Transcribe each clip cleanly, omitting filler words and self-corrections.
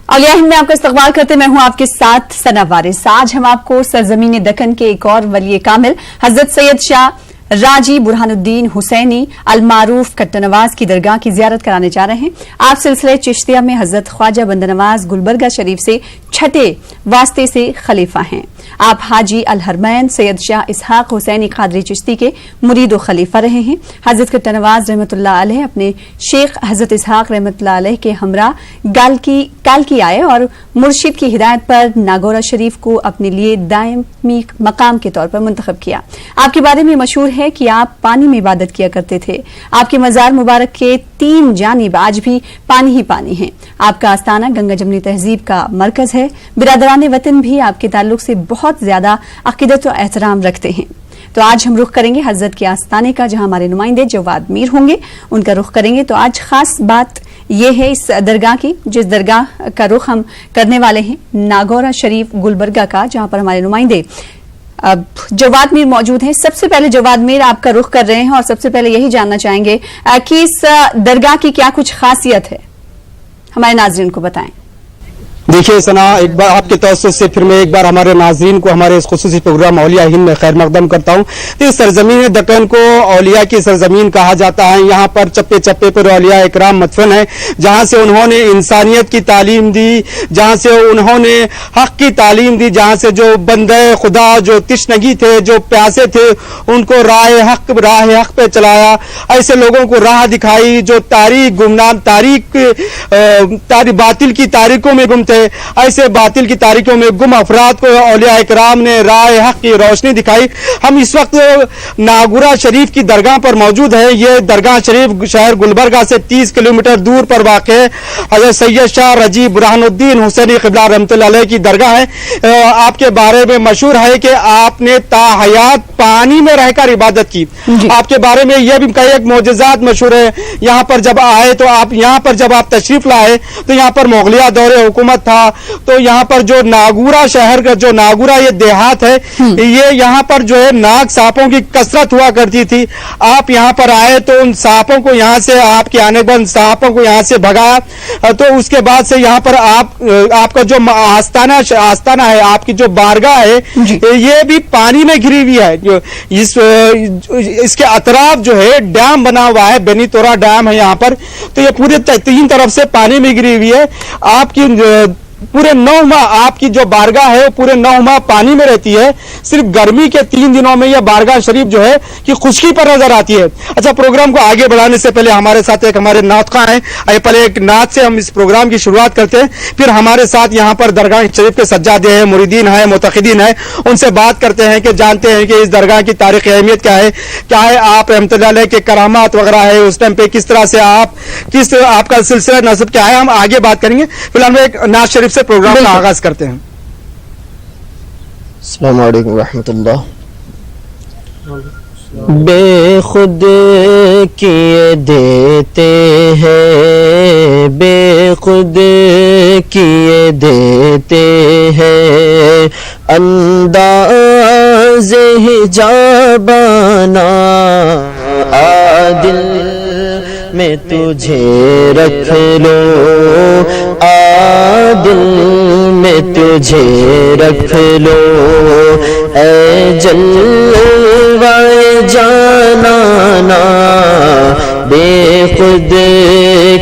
औलिया हिंद में आपका इस्तकबाल करते मैं हूं आपके साथ सना वारिस। आज हम आपको सरजमीन दक्कन के एक और वली कामिल हजरत सैयद शाह राजी बुरहानुद्दीन हुसैनी अलमारूफ कट्टा नवाज की दरगाह की जियारत कराने जा रहे हैं। आप सिलसिले चिश्तिया में हजरत ख्वाजा बंदा नवाज गुलबर्गा शरीफ से छठे वास्ते से खलीफा हैं। आप हाजी अल हरमैन सैयद शाह इसहाक हुसैनी कादरी चिश्ती के मुरीद व खलीफा रहे हैं। हजरत कट्टा नवाज रहमतुल्लाह अलैह अपने शेख हजरत इसहाक रहमतुल्लाह अलैह के हमरा कालकी आए और मुर्शिद की हिदायत पर नागौरा शरीफ को अपने लिए दायमी मकाम के तौर पर मुंतखब किया। आपके बारे में मशहूर है कि आप पानी में इबादत किया करते थे। आपके मजार मुबारक के तीन जानिब आज भी पानी ही पानी है। आपका आस्थाना गंगा जमनी तहजीब का मरकज है। बिरादरान वतन भी आपके ताल्लुक से बहुत ज्यादा अकीदत और एहतराम रखते हैं। तो आज हम रुख करेंगे हजरत के आस्थाने का, जहां हमारे नुमाइंदे जवाद मीर होंगे, उनका रुख करेंगे। तो आज खास बात यह है इस दरगाह की, जिस दरगाह का रुख हम करने वाले हैं नागौरा शरीफ गुलबर्गा का, जहां पर हमारे नुमाइंदे जवाद मीर मौजूद हैं। सबसे पहले जवाद मीर आपका रुख कर रहे हैं और सबसे पहले यही जानना चाहेंगे कि इस दरगाह की क्या कुछ खासियत है, हमारे नाज़रीन को बताएं। देखिए सना, एक बार आपके तवज्जुह से फिर मैं एक बार हमारे नाज़रीन को हमारे इस खुसूसी प्रोग्राम औलिया हिंद में खैर मकदम करता हूँ। तो इस सरजमीन दक्कन को औलिया की सरजमीन कहा जाता है। यहाँ पर चप्पे चप्पे पर औलिया इकराम मदफन है, जहाँ से उन्होंने इंसानियत की तालीम दी, जहाँ से उन्होंने हक की तालीम दी, जहाँ से जो बंदे खुदा जो तिश्नगी थे, जो प्यासे थे, उनको राह हक पे चलाया। ऐसे लोगों को राह दिखाई जो बातिल की तारीखों में गुम थे। ऐसे बातिल की तारीखों में गुम अफराद को औलिया इकराम ने राह हक की रोशनी दिखाई। हम इस वक्त नागौरा शरीफ की दरगाह पर मौजूद है। ये दरगाह शरीफ शहर गुलबर्गा से 30 किलोमीटर दूर पर वाक़ है। हज़रत सैयद शाह राजी बुरहानुद्दीन हुसैनी क़िबला रहमतुल्लाह अलैह की दरगाह है। आपके बारे में मशहूर है कि आपने ताहयात पानी में रहकर इबादत की। आपके बारे में यह भी कई एक मोजज़ात मशहूर है। यहाँ पर जब आए तो आप यहाँ पर जब आप तशरीफ लाए तो यहाँ पर मुगलिया दौरे हुकूमत था। तो यहाँ पर जो नागौरा शहर का जो नागौरा ये देहात है, ये यहाँ पर जो है नाग सांपों की कसरत हुआ करती थी। आप यहाँ पर आए तो उन सांपों को यहाँ से आपके आने के बाद सांपों को यहाँ से भगाया। तो उसके बाद से यहाँ पर आपका जो आस्थाना है, आपकी जो बारगाह है, ये भी पानी में घिरी हुई है। जो इसके अतराफ जो है डैम बना हुआ है, बेनीतोरा डैम है यहाँ पर। तो ये पूरे 3 तरफ से पानी में घिरी हुई है। आपकी पूरे 9 माह आपकी जो बारगाह है वो पूरे 9 माह पानी में रहती है। सिर्फ गर्मी के 3 दिनों में यह बारगाह शरीफ जो है कि खुश्की पर नजर आती है। अच्छा, प्रोग्राम को आगे बढ़ाने से पहले हमारे साथ एक हमारे नात खां हैं। आइए पहले एक नात से हम इस प्रोग्राम की शुरुआत करते हैं, फिर हमारे साथ यहाँ पर दरगाह शरीफ के सज्जादे हैं, मुरीदीन है, मुतक़िदीन है, उनसे बात करते हैं कि जानते हैं कि इस दरगाह की तारीख़ अहमियत क्या है आप रहमतुल्लाह अलैह के करामात वगैरह है, उस टाइम पे किस तरह से आपका सिलसिला नस्ब क्या है, हम आगे बात करेंगे। फिलहाल हम एक नात शरीफ से प्रोग्राम का आगाज करते हैं। अस्सलामु अलैकुम रहमतुल्लाह। बेखुद किए देते हैं, बेखुद किए देते हैं, अंदाज़े हिजाबाना आदिल में तुझे रख लो, आदिल में तुझे रख लो, ऐ जलवाए जानाना बेखुद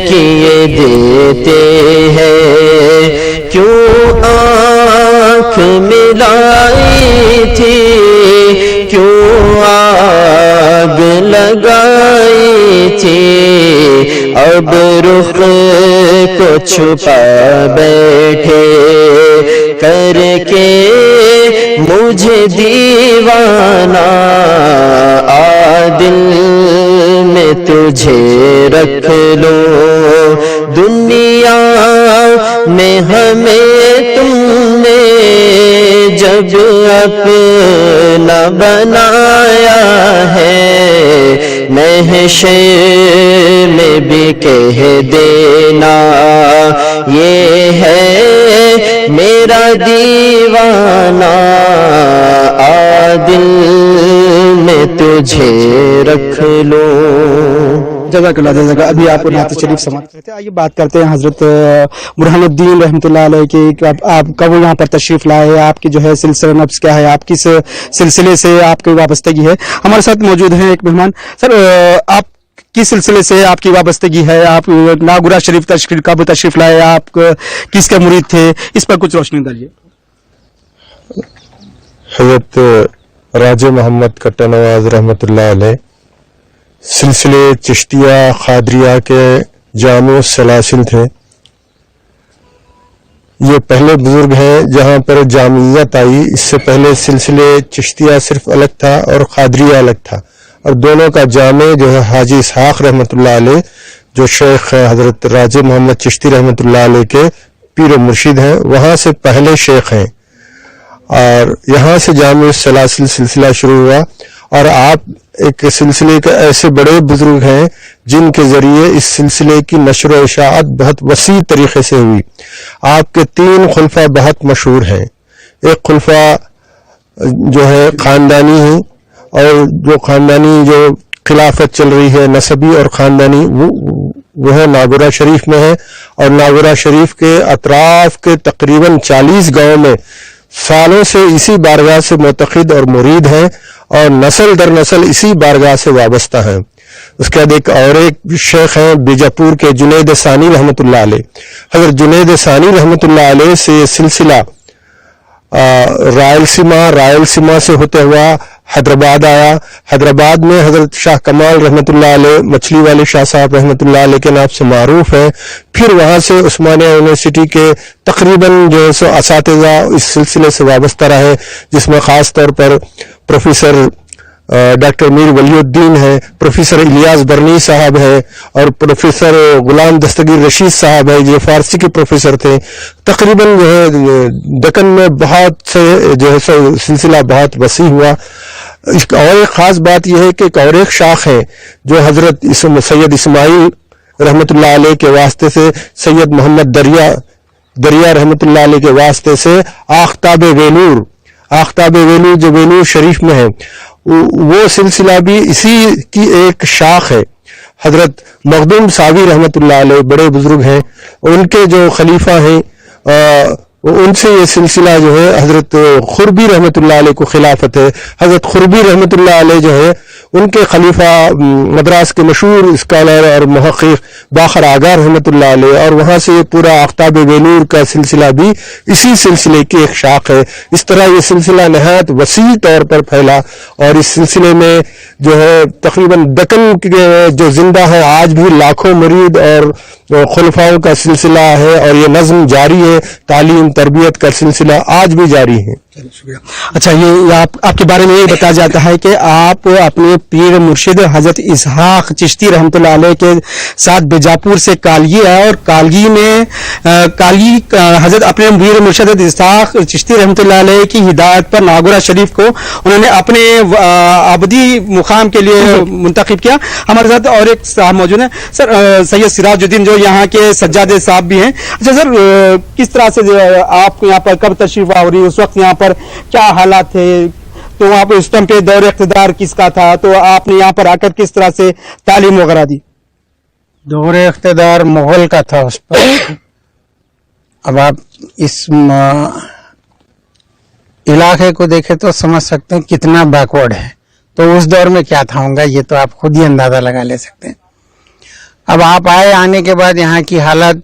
किए देते हैं। क्यों आँख मिलाई थी, क्यों आग लगाई थी, अब रुख को छुपा बैठे करके मुझे दीवाना, आदिल में तुझे रख लो। दुनिया में हमें तुमने जब अपना बनाया है, महशर में भी कह देना ये है मेरा दीवाना, आदिल में तुझे रख लो। जज़ाकल्लाह जज़ाकल्लाह। अभी आप नात शरीफ समाप्त करते हैं, आइए बात करते हैं हजरत बुरहानुद्दीन रहमतुल्लाह अलैह की। आप कब यहाँ पर तशरीफ लाए, आपकी जो है सिलसिला नफ्स क्या है, आप किस सिलसिले से आपकी वाबस्तगी है? हमारे साथ मौजूद हैं एक मेहमान। सर, आप किस सिलसिले से आपकी वाबस्तगी है? आप नागुरा शरीफ कब तशरीफ लाए, आप किसके मुरीद थे, इस पर कुछ रोशनी डालिए। हजरत राजे मोहम्मद कट्टा नवाज रहमतुल्लाह अलैह सिलसिले चिश्तिया खादरिया के जामो सलासिल थे। ये पहले बुजुर्ग हैं जहां पर जामियत आई। इससे पहले सिलसिले चिश्तिया सिर्फ अलग था और खादरिया अलग था, और दोनों का जामे जो है हाजी इसहाक रहमतुल्लाह अलैह, जो शेख हजरत राजे मोहम्मद चिश्ती रहमतुल्लाह अलैह के पीर मुर्शिद हैं, वहां से पहले शेख हैं, और यहाँ से जामे सलासिल सिलसिला शुरू हुआ। और आप एक सिलसिले के ऐसे बड़े बुजुर्ग हैं जिनके जरिए इस सिलसिले की नशर व इशाअत बहुत वसी तरीके से हुई। आपके 3 खुलफा बहुत मशहूर हैं। एक खुलफा जो है खानदानी है, और जो खानदानी जो खिलाफत चल रही है नसबी और खानदानी, वो है नागुरा शरीफ में है। और नागुरा शरीफ के अतराफ के तकरीबन 40 गांव में सालों से इसी बारगाह से मुतक़िद और मुरीद हैं, और नस्ल दर नस्ल इसी बारगाह से वाबस्ता हैं। उसके बाद एक शेख हैं बीजापुर के जुनैद सानी रहमतुल्लाह अलैह। हजरत जुनैद सानी रहमतुल्लाह अलैह से सिलसिला रायलसीमा से होते हुआ हैदराबाद आया। हैदराबाद में हजरत शाह कमाल रहमतुल्लाह अलैह मछली वाले शाह साहब रहमतुल्लाह अलैह के नाम से मारूफ है। फिर वहां से उस्मानिया यूनिवर्सिटी के तकरीबन जो है सो असातिज़ा इस सिलसिले से वाबस्ता रहे, जिसमें खास तौर पर प्रोफेसर डॉक्टर मीर वलीउद्दीन है, प्रोफेसर इलियास बरनी साहब है, और प्रोफेसर गुलाम दस्तगीर रशीद साहब है जो फारसी के प्रोफेसर थे। तकरीबन जो है दक्कन में बहुत से जो है सो सिलसिला बहुत वसी हुआ। और एक खास बात यह है कि एक और एक शाख है जो हजरत सैयद इस्माइल रहमतुल्लाह अलैह के वास्ते से सैयद मोहम्मद दरिया रहमतुल्लाह अलैह के वास्ते से आख्ताब वेलूर जो वेलूर शरीफ में है, वो सिलसिला भी इसी की एक शाख है। हजरत मखदूम सावी रहमतुल्लाह अलैह बड़े बुजुर्ग हैं, उनके जो खलीफा हैं उनसे ये सिलसिला जो है हजरत खुरबी रहमतुल्लाह अलैह को खिलाफत है। हजरत खुरबी रहमतुल्लाह अलैह जो है उनके खलीफा मद्रास के मशहूर स्कॉलर और मुहक्किक बाखर आगा रहमतुल्लाह अलैह, और वहां से ये पूरा आख्ताब वेलूर का सिलसिला भी इसी सिलसिले की एक शाख है। इस तरह ये सिलसिला नहायत वसी तौर पर फैला, और इस सिलसिले में जो है तकरीबन दक्कन के जो जिंदा है आज भी लाखों मुरीद और खुलफाओं का सिलसिला है, और ये नज्म जारी है। तालीम तरबियत का सिलसिला आज भी जारी है। शुक्रिया। अच्छा, ये आपके बारे में ये बताया जाता है कि आप अपने पीर मुर्शिद हजरत इसहाक चिश्ती रहमतुल्लाह अलैह के साथ बीजापुर से कालगी आए, और कालगी में हजरत अपने पीर मुर्शिद हजरत इसहाक चिश्ती रहमतुल्लाह अलैह की हिदायत पर नागुरा शरीफ को उन्होंने अपने अबदी मुकाम के लिए मुंतखब किया। हमारे साथ और एक साहब मौजूद हैं, सर सैयद सिराजुद्दीन जो यहाँ के सज्जादे साहब भी हैं। अच्छा सर, किस तरह से आप यहाँ पर कब तशरीफ आवरी, उस वक्त यहाँ पर क्या हालात थे, तो आप उस टाइम पे दौर इख्तिदार किसका था, तो आपने यहाँ पर आकर किस तरह से तालीम वगैरह दी? दौर इख्तिदार मुगल का था उस पर। अब आप इस इलाके को देखे तो समझ सकते हैं कितना बैकवर्ड है, तो उस दौर में क्या था होगा ये तो आप खुद ही अंदाजा लगा ले सकते हैं। अब आप आने के बाद यहाँ की हालत,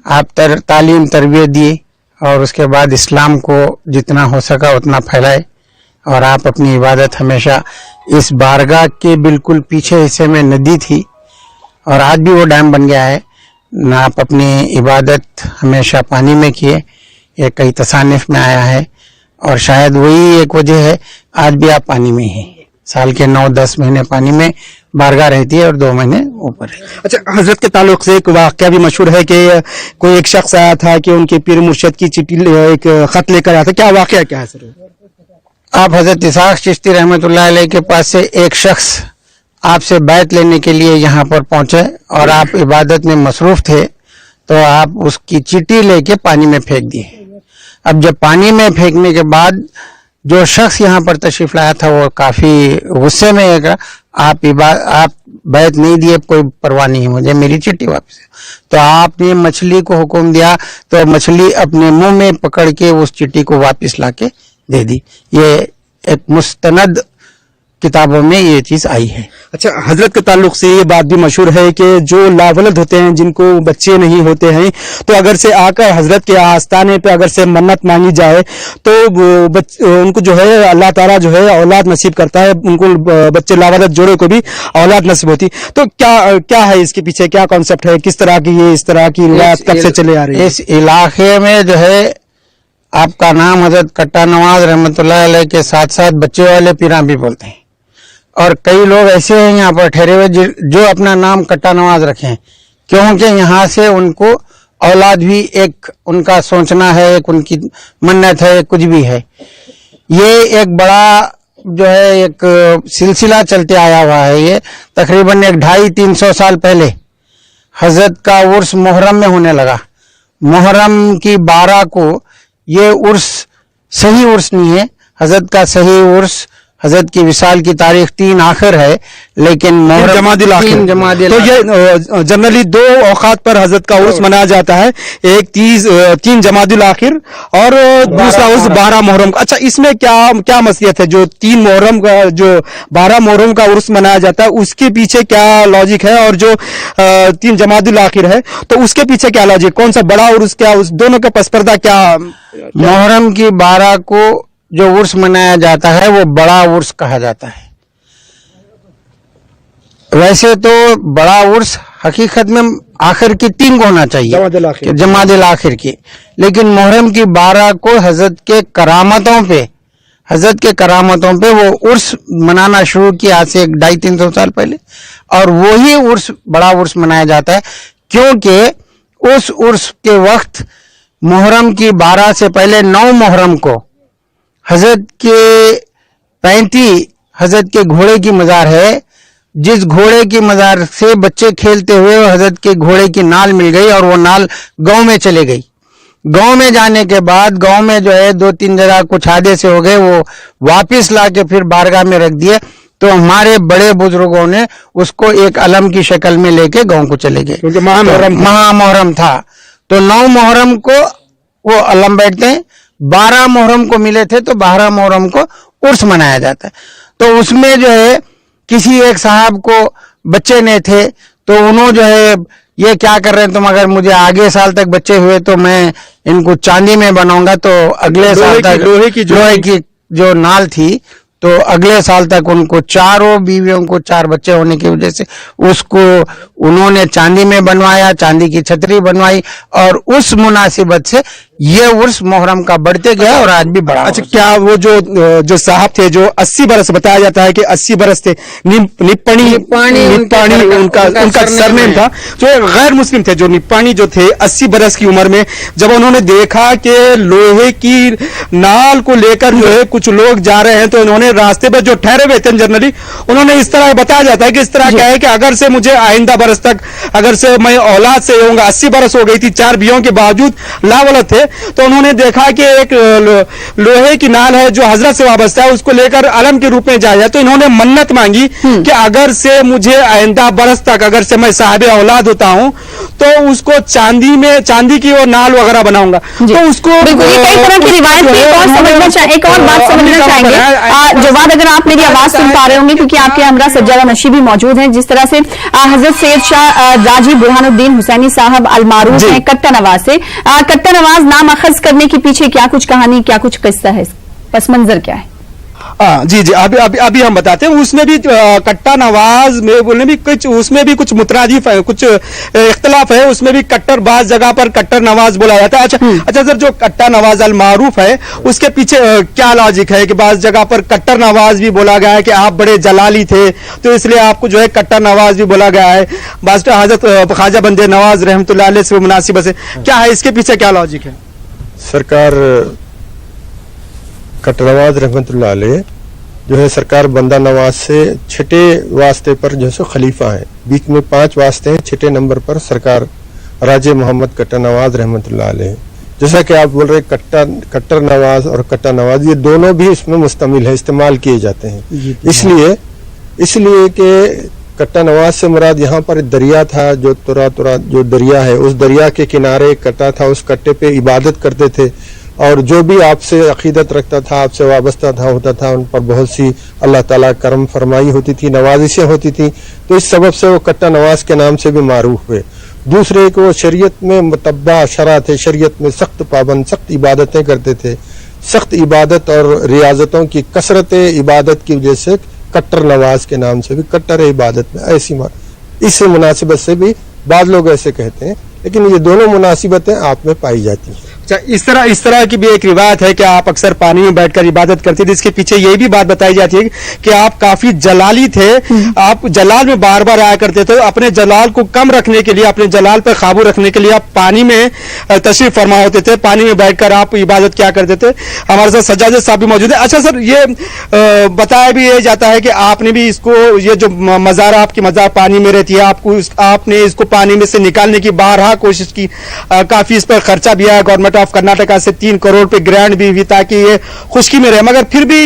आप तालीम तरबियत दी, और उसके बाद इस्लाम को जितना हो सका उतना फैलाए, और आप अपनी इबादत हमेशा इस बारगाह के बिल्कुल पीछे हिस्से में नदी थी, और आज भी वो डैम बन गया है ना। आप अपनी इबादत हमेशा पानी में किए, ये कई तसानिफ में आया है, और शायद वही एक वजह है आज भी आप पानी में ही। साल के 9-10 महीने पानी में बारगाह रहती है और 2 महीने ऊपर। अच्छा, हजरत के ताल्लुक से एक वाकया भी मशहूर है कि कोई एक शख्स आया था कि उनके पीर मुर्शिद की चिट्ठी एक खत लेकर आया था, क्या वाकया क्या है सर? आप हजरत इसहाक चिश्ती रहमतुल्लाह अलैह के पास से एक शख्स आपसे बैत लेने के लिए यहाँ पर पहुंचे, और आप इबादत में मसरूफ थे, तो आप उसकी चिट्ठी लेके पानी में फेंक दिए। अब जब पानी में फेंकने के बाद जो शख्स यहाँ पर तशरीफ लाया था वो काफी गुस्से में है, आप बैत नहीं दिए कोई परवाह नहीं, मुझे मेरी चिट्ठी वापस। तो आपने मछली को हुक्म दिया तो मछली अपने मुंह में पकड़ के उस चिट्ठी को वापस लाके दे दी। ये एक मुस्तनद किताबों में ये चीज आई है। अच्छा, हजरत के ताल्लुक से ये बात भी मशहूर है कि जो लावलद होते हैं, जिनको बच्चे नहीं होते हैं, तो अगर से आकर हजरत के आस्थाने पे अगर से मन्नत मांगी जाए तो उनको जो है अल्लाह ताला जो है औलाद नसीब करता है, उनको बच्चे लावलद जोड़े को भी औलाद नसीब होती। तो क्या है इसके पीछे, क्या कॉन्सेप्ट है, किस तरह की ये इस तरह की रिवायत कब से चले आ रही है? इस इलाके में जो है आपका नाम हजरत कट्टा नवाज रहमतुल्लाह अलैह के साथ साथ बच्चे वाले पीरा भी बोलते हैं, और कई लोग ऐसे हैं यहाँ पर ठहरे हुए जो अपना नाम कट्टा नवाज रखे हैं, क्योंकि यहाँ से उनको औलाद भी एक उनका सोचना है, एक उनकी मन्नत है, कुछ भी है। ये एक बड़ा जो है एक सिलसिला चलते आया हुआ है। ये तकरीबन 250-300 साल पहले हजरत का उर्स मुहर्रम में होने लगा। मुहर्रम की 12 को ये उर्स सही उर्स नहीं है, हजरत का सही उर्स हजरत की विसाल की तारीख 3 आखिर है, लेकिन मुहर्रम जमादिल आखिर। तो ये जनरली 2 औकात पर हजरत का उर्स मनाया जाता है, एक 3 जमादिल आखिर और दूसरा उर्स 12 मुहर्रम। अच्छा, इसमें क्या मसलियत है? जो 3 मुहर्रम का, जो 12 मुहर्रम का उर्स मनाया जाता है, उसके पीछे क्या लॉजिक है? और जो 3 जमादिल आखिर है, तो उसके पीछे क्या लॉजिक, कौन सा बड़ा उर्स, क्या उस दोनों का पसपर्दा क्या? मुहर्रम की 12 को जो उर्स मनाया जाता है वो बड़ा उर्स कहा जाता है। वैसे तो बड़ा उर्स हकीकत में आखिर की 3 को होना चाहिए, जमादिल आखिर की, लेकिन मुहर्रम की 12 को हजरत के करामतों पे वो उर्स मनाना शुरू किया आज से 250-300 साल पहले, और वही उर्स बड़ा उर्स मनाया जाता है, क्योंकि उस उर्स के वक्त मुहर्रम की 12 से पहले 9 मुहर्रम को हजरत के 35 हजरत के घोड़े की मजार है, जिस घोड़े की मजार से बच्चे खेलते हुए हजरत के घोड़े की नाल मिल गई और वो नाल गांव में चले गई। गांव में जाने के बाद गांव में जो है 2-3 जगह कुछ हादसे हो गए, वो वापिस लाके फिर बारगाह में रख दिए। तो हमारे बड़े बुजुर्गों ने उसको एक अलम की शक्ल में लेके गांव को चले गए, क्योंकि महामुहर्रम था। तो 9 मुहर्रम को वो अलम बैठते हैं, 12 मुहर्रम को मिले थे तो 12 मुहर्रम को उर्स मनाया जाता है। तो उसमें जो है किसी एक साहब को बच्चे नहीं थे, तो उन्होंने जो है ये क्या कर रहे हैं तुम, अगर मुझे आगे साल तक बच्चे हुए तो मैं इनको चांदी में बनाऊंगा। तो अगले साल तक लोहे की जो नाल थी, तो अगले साल तक उनको चारों बीवियों को 4 बच्चे होने की वजह से उसको उन्होंने चांदी में बनवाया, चांदी की छतरी बनवाई, और उस मुनासिबत से ये उर्स मुहर्रम का बढ़ते गया और आज भी बढ़ा। अच्छा, क्या वो जो साहब थे जो 80 बरस, बताया जाता है कि 80 बरस थे, निप्पाणी उनका सरनेम था, जो गैर मुस्लिम थे, जो निप्पाणी जो थे 80 बरस की उम्र में जब उन्होंने देखा कि लोहे की नाल को लेकर जो है कुछ लोग जा रहे हैं, तो उन्होंने रास्ते पर जो ठहरे हुए थे जनरली उन्होंने इस तरह बताया जाता है कि इस तरह क्या है कि अगर से मुझे आइंदा बरस तक अगर से मैं औलाद से होऊंगा, 80 बरस हो गई थी, 4 बीवियों के बावजूद लावलद थे, तो उन्होंने देखा कि एक लोहे की नाल है जो हजरत से वाबस्ता है, उसको लेकर अलम के रूप में जाया। तो इन्होंने मन्नत मांगी कि अगर से मुझे आइंदा बरस तक अगर से मैं साहिब औलाद होता हूं तो उसको चांदी की वो नाल वगैरह बनाऊंगा। तो उसको कई तरह की रिवायत थी। एक और बात समझना चाहेंगे जवाद, अगर आप मेरी आवाज सुन पा रहे होंगे, क्योंकि आपके हमरा सज्जादा नशी भी मौजूद हैं। जिस तरह से हजरत सैयद शाह राजी बुरहानुद्दीन हुसैनी साहब अलमारूफ हैं कट्टा नवाज से, कट्टा नवाज नाम अखज करने के पीछे क्या कुछ कहानी, क्या कुछ किस्सा है, पस मंजर क्या है? जी अभी हम बताते हैं। उसमें भी कट्टा नवाज में बोलने भी कुछ, उसमें भी कुछ मुतरादिफ है, कुछ इख्तलाफ है। उसमें भी कट्टर, बाज जगह पर कट्टर नवाज बोला जाता है। अच्छा सर, जो कट्टा नवाज अल मारूफ है उसके पीछे क्या लॉजिक है कि बाज जगह पर कट्टर नवाज भी बोला गया है कि आप बड़े जलाली थे तो इसलिए आपको जो है कट्टर नवाज भी बोला गया है, बाज हजरत ख्वाजा बंदे नवाज रहमतुल्लाह अलैह से मुनासिब से क्या है, इसके पीछे क्या लॉजिक है? सरकार कट्टर नवाज रहमतुल्लाह अलैह जो है सरकार बंदा नवाज से छठे वास्ते पर जो है खलीफा है। बीच में 5 वास्ते हैं, छठे नंबर पर सरकार राजे मोहम्मद कट्टर नवाज रहमतुल्लाह अलैह। जैसा कि आप बोल रहे कट्टर नवाज और कट्टा नवाज, ये दोनों भी इसमें मुस्तमिल है, इस्तेमाल किए जाते हैं। इसलिए कि कट्टा नवाज से मुराद यहाँ पर एक दरिया था, जो तुरा जो दरिया है, उस दरिया के किनारे एक कट्टा था, उस कट्टे पे इबादत करते थे और जो भी आपसे अकीदत रखता था, आपसे वाबस्ता था होता था, उन पर बहुत सी अल्लाह ताला करम फरमाई होती थी, नवाजिशें होती थी। तो इस सबब से वो कट्टा नवाज के नाम से भी मारूफ हुए। दूसरे को शरीयत में मुतब्बा शरा थे, शरीयत में सख्त पाबंद, सख्त इबादतें करते थे। सख्त इबादत और रियाजतों की कसरत इबादत की वजह से कट्टर नवाज के नाम से भी कट्टर इबादत में ऐसी इस मुनासिबत से भी बाद लोग ऐसे कहते हैं, लेकिन ये दोनों मुनासिबतें आप में पाई जाती हैं। अच्छा, इस तरह की भी एक रिवायत है कि आप अक्सर पानी में बैठकर इबादत करते थे। इसके पीछे यही भी बात बताई जाती है कि आप काफी जलाली थे, आप जलाल में बार बार आया करते थे। अपने जलाल को कम रखने के लिए, अपने जलाल पर काबू रखने के लिए आप पानी में तशरीफ फरमा होते थे, पानी में बैठकर आप इबादत क्या करते थे। हमारे साथ सज्जाद साहब भी मौजूद है। अच्छा सर, ये बताया भी ये जाता है कि आपने भी इसको, ये जो मजार आपकी मजार पानी में रहती है, आपने इसको पानी में से निकालने की बारहा कोशिश की, काफी इस पर खर्चा भी आया। गवर्नमेंट ऑफ कर्नाटका से 3 करोड़ पे ग्रांट भी हुई ताकि ये खुश्की में रहे, मगर फिर भी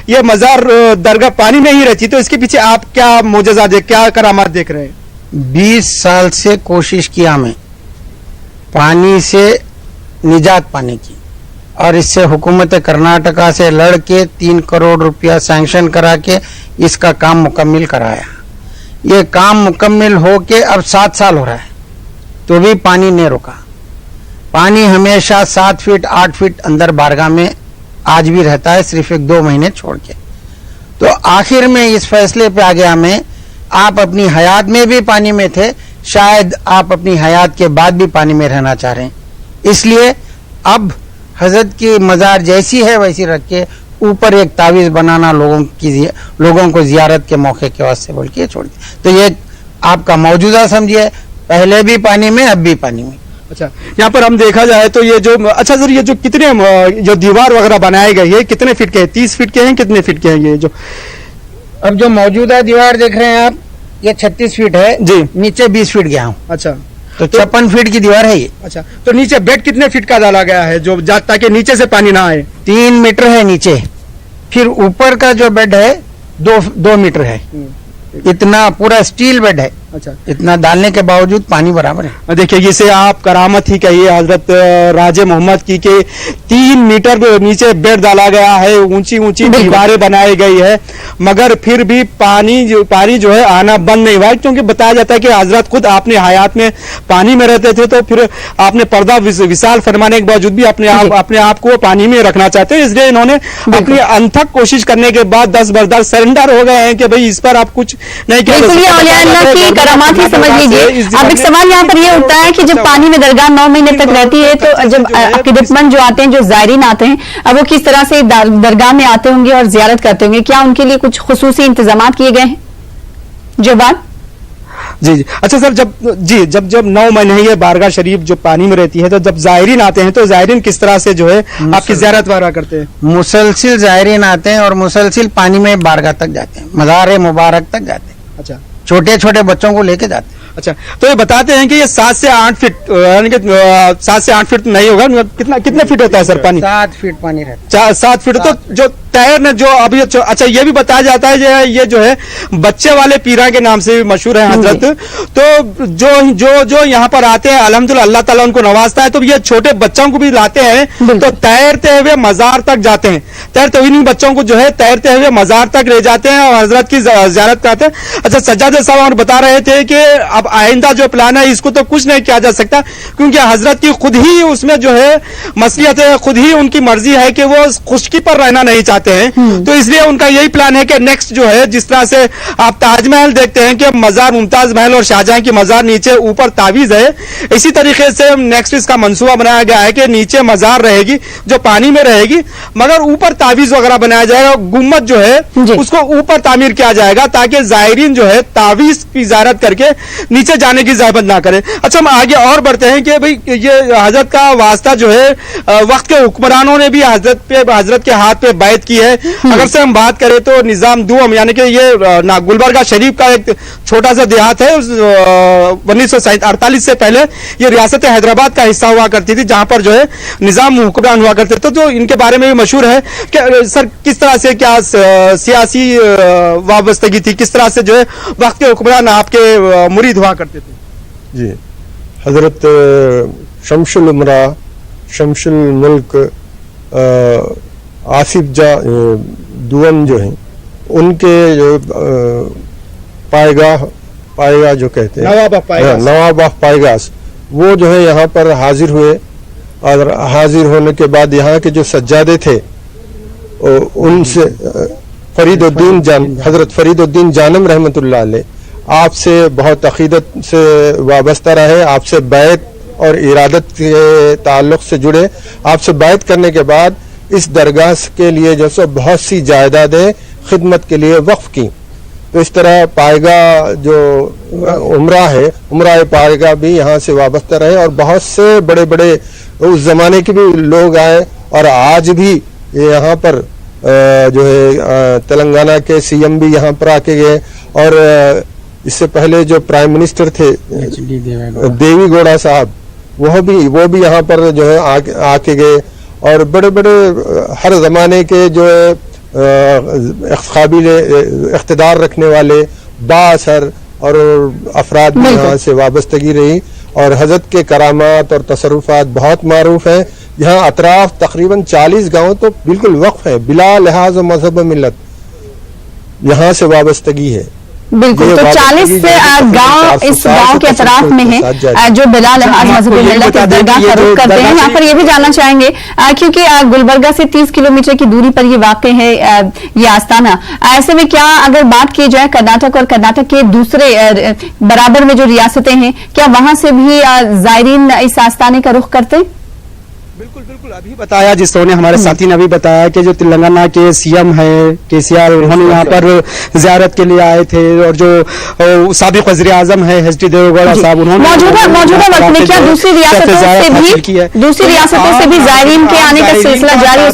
ये मजार दरगाह पानी में ही रहती। तो इसके पीछे आप क्या मोजज़ा क्या करामात देख रहे हैं? 20 साल से कोशिश किया मैं पानी से निजात पाने की, और इससे हुकूमत कर्नाटका से लड़ के 3 करोड़ रुपया सैंक्शन करा के इसका काम मुकम्मिल कराया। ये काम मुकम्मिल हो के अब 7 साल हो रहा है, तो भी पानी नहीं रुका। पानी हमेशा 7 फीट 8 फीट अंदर बारगाह में आज भी रहता है, सिर्फ 1-2 महीने छोड़ के। तो आखिर में इस फैसले पे आ गया मैं, आप अपनी हयात में भी पानी में थे, शायद आप अपनी हयात के बाद भी पानी में रहना चाह रहे हैं, इसलिए अब हजरत की मजार जैसी है वैसी रख के ऊपर एक तावीज बनाना लोगों को जियारत के मौके के वास्ते बोल के छोड़ दिया। तो ये आपका मौजूदा समझिए, पहले भी पानी में अब भी पानी में। अच्छा, यहाँ पर हम देखा जाए तो ये जो, अच्छा सर, ये जो कितने जो दीवार वगैरह बनाए गए ये कितने फीट के हैं? 30 फीट के हैं, कितने फीट के हैं ये जो? अब जो मौजूदा दीवार देख रहे हैं आप, ये 36 फीट है जी, नीचे 20 फीट गया हूँ। अच्छा, तो 56 फीट की दीवार है ये। अच्छा, तो नीचे बेड कितने फीट का डाला गया है जो ताकि नीचे से पानी ना आए? 3 मीटर है नीचे, फिर ऊपर का जो बेड है 2 मीटर है। इतना पूरा स्टील बेड है। अच्छा, इतना डालने के बावजूद पानी बराबर है। देखिए, इसे आप करामत ही कहिए हजरत राजे मोहम्मद की के 3 मीटर नीचे बेड डाला गया है, ऊंची ऊंची दीवारें बनाई गई है, मगर फिर भी पानी जो है आना बंद नहीं हुआ है। क्योंकि बताया जाता है कि हजरत खुद अपने हयात में पानी में रहते थे, तो फिर आपने पर्दा विशाल फरमाने के बावजूद भी अपने आप को पानी में रखना चाहते हैं, इसलिए इन्होंने अपनी अनथक कोशिश करने के बाद 10 बरदार सरेंडर हो गए हैं कि भाई इस पर आप कुछ नहीं किया। करामात ही समझ लीजिए। अब एक सवाल यहाँ पर ये उठता है कि जब पानी में दरगाह 9 महीने तक रहती है, तो जब अकीदतमंद जो आते हैं, जो ज़ायरीन आते हैं, अब वो किस तरह से दरगाह में आते होंगे और जियारत करते होंगे? क्या उनके लिए कुछ खुसूसी इंतजाम किए गए हैं? जवाब जी जी। अच्छा सर, जब 9 महीने ये बारगाह शरीफ जो पानी में रहती है, तो जब ज़ायरीन आते हैं तो ज़ायरीन किस तरह से जो है आपकी ज़ियारत वगैरह करते हैं? मुसलसिल ज़ायरीन आते हैं और मुसलसिल पानी में बारगाह तक जाते हैं, मज़ार मुबारक तक जाते हैं। अच्छा, छोटे छोटे बच्चों को लेके जाते हैं। अच्छा, तो ये बताते हैं कि ये 7 से 8 फीट, यानी कि 7 से 8 फीट नहीं होगा, कितना फीट होता है सर पानी? 7 फीट पानी रहता है। 7 फीट। तो जो तैर ने जो अभी, अच्छा, ये भी बताया जाता है ये जो है बच्चे वाले पीरा के नाम से भी मशहूर है हजरत। तो जो यहाँ पर आते हैं, अल्हम्दुलिल्लाह अल्लाह ताला उनको नवाजता है, तो ये छोटे बच्चों को भी लाते हैं, तो तैरते हुए मजार तक जाते हैं, तैरते हुए इन बच्चों को जो है तैरते हुए मजार तक ले जाते हैं और हजरत की जियारत करते हैं। अच्छा, सज्जाद साहब और बता रहे थे कि अब आइंदा जो प्लान है इसको तो कुछ नहीं किया जा सकता, क्योंकि हजरत की खुद ही उसमें जो है मसलियत है, खुद ही उनकी मर्जी है कि वो खुश्की पर रहना नहीं चाहते हैं। तो इसलिए उनका यही प्लान है कि नेक्स्ट जो है, जिस तरह से आप ताजमहल देखते हैं कि मजार मुमताज महल और शाहजहां की मजार नीचे ऊपर तावीज है, इसी तरीके से नेक्स्ट इसका मंसूबा बनाया गया है कि नीचे मजार रहेगी जो पानी में रहेगी, मगर ऊपर तावीज वगैरह बनाया जाएगा। गुम्मत जो है उसको ऊपर तामीर किया जाएगा ताकि ज़ायरीन जो है तावीज की ज़ियारत करके नीचे जाने की ज़हमत ना करें। अच्छा, हम आगे और बढ़ते हैं कि भाई ये हजरत का वास्ता जो है वक्त के हुक्मरानों ने भी हजरत के हाथ पे बैत کی ہے. اگر سے ہم بات کریں تو نظام دوم یعنی کہ یہ گلبرگہ شریف کا ایک چھوٹا سا دیہات ہے. 1948 سے پہلے یہ ریاست حیدرآباد کا حصہ ہوا کرتی تھی جہاں پر جو ہے نظام حکمران ہوا کرتے تھے. تو ان کے بارے میں بھی مشہور ہے کہ سر کس طرح سے کیا سیاسی وابستگی تھی, کس طرح سے جو ہے وقت کے حکمران آپ کے مرید ہوا کرتے تھے؟ جی حضرت شمس العمرہ شمس الملک آصف جا دوم جو ہیں ان کے جو پائیگاہ جو کہتے ہیں نواب آف پائیگاس وہ جو ہے یہاں پر حاضر ہوئے, اور حاضر ہونے کے بعد یہاں کے جو سجادے تھے ان سے حضرت فرید الدین جانم رحمۃ اللہ علیہ آپ سے بہت عقیدت سے وابستہ رہے, آپ سے بیعت اور ارادت کے تعلق سے جڑے. آپ سے بیعت کرنے کے بعد اس درگاہ کے لیے جو سو بہت سی جائیدادیں خدمت کے لیے وقف کی. تو اس طرح پائیگاہ جو عمرہ ہے, عمرہ پائیگاہ بھی یہاں سے وابستہ رہے, اور بہت سے بڑے بڑے اس زمانے کے بھی لوگ آئے, اور آج بھی یہاں پر جو ہے تلنگانہ کے سی ایم بھی یہاں پر آ کے گئے, اور اس سے پہلے جو پرائم منسٹر تھے دیوی گوڑا صاحب وہ بھی یہاں پر جو ہے آ کے گئے, اور بڑے بڑے ہر زمانے کے جو قابل اقتدار رکھنے والے بااثر اور افراد بھی یہاں سے وابستگی رہی, اور حضرت کے کرامات اور تصرفات بہت معروف ہیں. یہاں اطراف تقریباً 40 گاؤں تو بالکل وقف ہیں بلا لحاظ و مذہب و ملت, یہاں سے وابستگی ہے. بالکل, تو 40 سے گاؤں اس گاؤں کے اطراف میں ہیں جو بلا لحاظ مذہب ملت اس درگاہ کا رخ کرتے ہیں. یہاں پر یہ بھی جاننا چاہیں گے کیونکہ گلبرگہ سے 30 کلومیٹر کی دوری پر یہ واقع ہے یہ آستانہ. ایسے میں کیا اگر بات کی جائے کرناٹک اور کرناٹک کے دوسرے برابر میں جو ریاستیں ہیں, کیا وہاں سے بھی زائرین اس آستانے کا رخ کرتے ہیں؟ بالکل بالکل, ابھی بتایا جس طرح نے ہمارے ساتھی نے ابھی بتایا کہ جو تلنگانہ کے سی ایم ہے KCR, انہوں نے یہاں پر زیارت کے لیے آئے تھے, اور جو سابق وزیر اعظم ہے HD دیوے گوڑا صاحب انہوں نے موجودہ وقت میں کیا دوسری ریاستوں سے بھی زائرین کے آنے کا سلسلہ جاری ہے؟